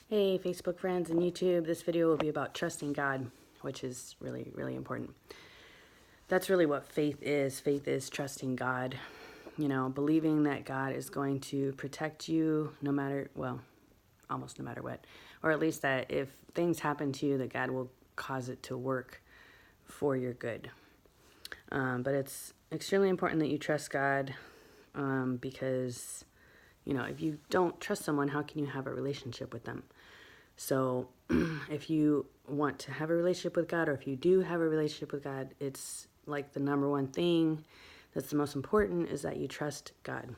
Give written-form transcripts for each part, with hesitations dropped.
Hey, Facebook friends and YouTube. This video will be about trusting God, which is really, really important. That's really what faith is. Faith is trusting God, believing that God is going to protect you no matter, well, almost no matter what. Or at least that if things happen to you, that God will cause it to work for your good. But it's extremely important that you trust God because, if you don't trust someone, how can you have a relationship with them? So if you want to have a relationship with God, or if you do have a relationship with God, it's like the number one thing that's the most important is that you trust God.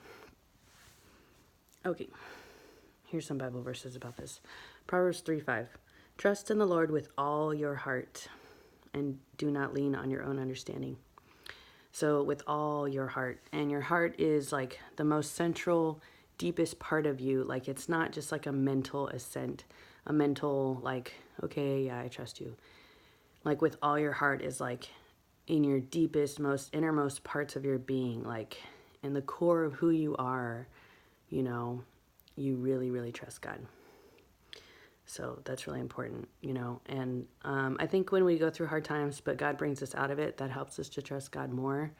Okay, here's some Bible verses about this. Proverbs 3:5. Trust in the Lord with all your heart and do not lean on your own understanding. So with all your heart, and your heart is like the most central, deepest part of you. Like it's not just like a mental assent, a mental like, okay, yeah, I trust you. Like with all your heart is like in your deepest, most innermost parts of your being, like in the core of who you are, you really, really trust God. So that's really important, and I think when we go through hard times, but God brings us out of it, that helps us to trust God more.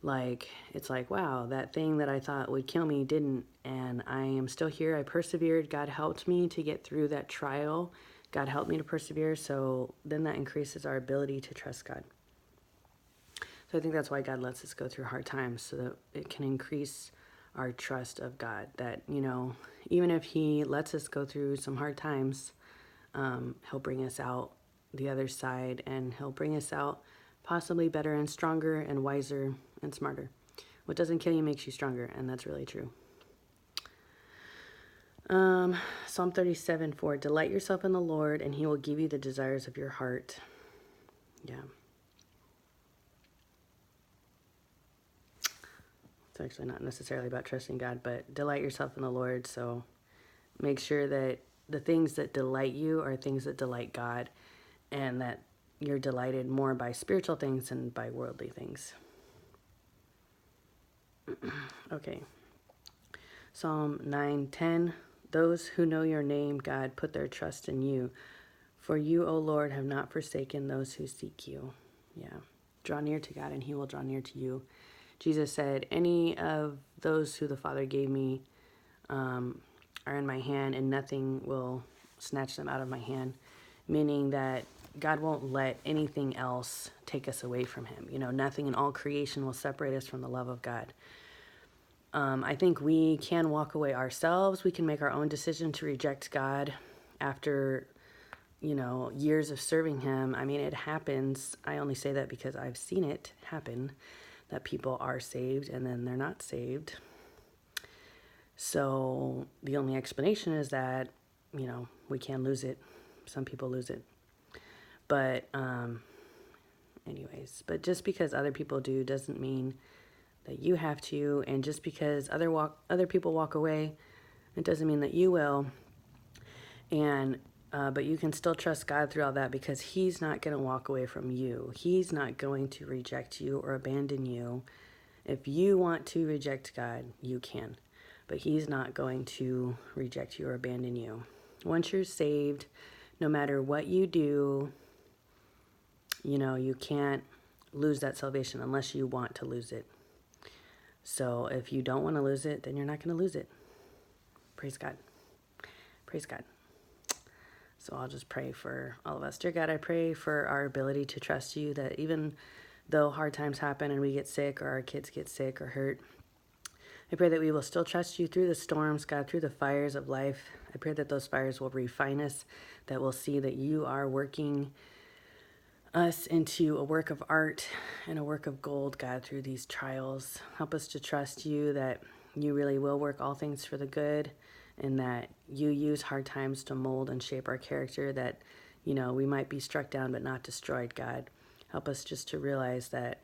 Like, it's like, wow, that thing that I thought would kill me didn't, and I am still here. I persevered. God helped me to get through that trial. God helped me to persevere, so then that increases our ability to trust God. So I think that's why God lets us go through hard times, so that it can increase our trust of God. That, even if He lets us go through some hard times, He'll bring us out the other side, and He'll bring us out possibly better and stronger and wiser and smarter. What doesn't kill you makes you stronger, and that's really true. Psalm 37:4. Delight yourself in the Lord, and He will give you the desires of your heart. Yeah. It's actually not necessarily about trusting God, but delight yourself in the Lord. So make sure that the things that delight you are things that delight God, and that you're delighted more by spiritual things than by worldly things. Okay. Psalm 9:10. Those who know your name, God, put their trust in you. For you, O Lord, have not forsaken those who seek you. Yeah. Draw near to God, and He will draw near to you. Jesus said, any of those who the Father gave me are in my hand, and nothing will snatch them out of my hand. Meaning that God won't let anything else take us away from Him. Nothing in all creation will separate us from the love of God. I think we can walk away ourselves. We can make our own decision to reject God after, years of serving Him. I mean, it happens. I only say that because I've seen it happen, that people are saved and then they're not saved. So the only explanation is that, we can lose it. Some people lose it. But anyways, but just because other people do doesn't mean that you have to, and just because other people walk away, it doesn't mean that you will. And but you can still trust God through all that, because He's not going to walk away from you. He's not going to reject you or abandon you. If you want to reject God, you can, but He's not going to reject you or abandon you. Once you're saved, no matter what you do, you can't lose that salvation unless you want to lose it. So if you don't want to lose it, then you're not going to lose it. Praise God. Praise God. So I'll just pray for all of us. Dear God, I pray for our ability to trust you, that even though hard times happen and we get sick, or our kids get sick or hurt, I pray that we will still trust you through the storms, God, through the fires of life. I pray that those fires will refine us, that we'll see that you are working us into a work of art and a work of gold, God, through these trials. Help us to trust you, that you really will work all things for the good, and that you use hard times to mold and shape our character, that, we might be struck down but not destroyed, God. Help us just to realize that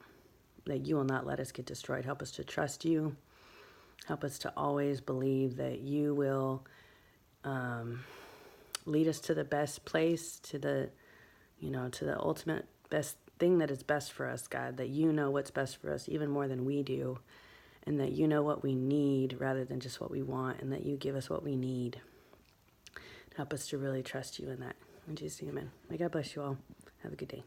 you will not let us get destroyed. Help us to trust you. Help us to always believe that you will lead us to the best place, to the ultimate best thing that is best for us, God, that you know what's best for us even more than we do, and that you know what we need rather than just what we want, and that you give us what we need. Help us to really trust you in that. In Jesus' name, amen. May God bless you all. Have a good day.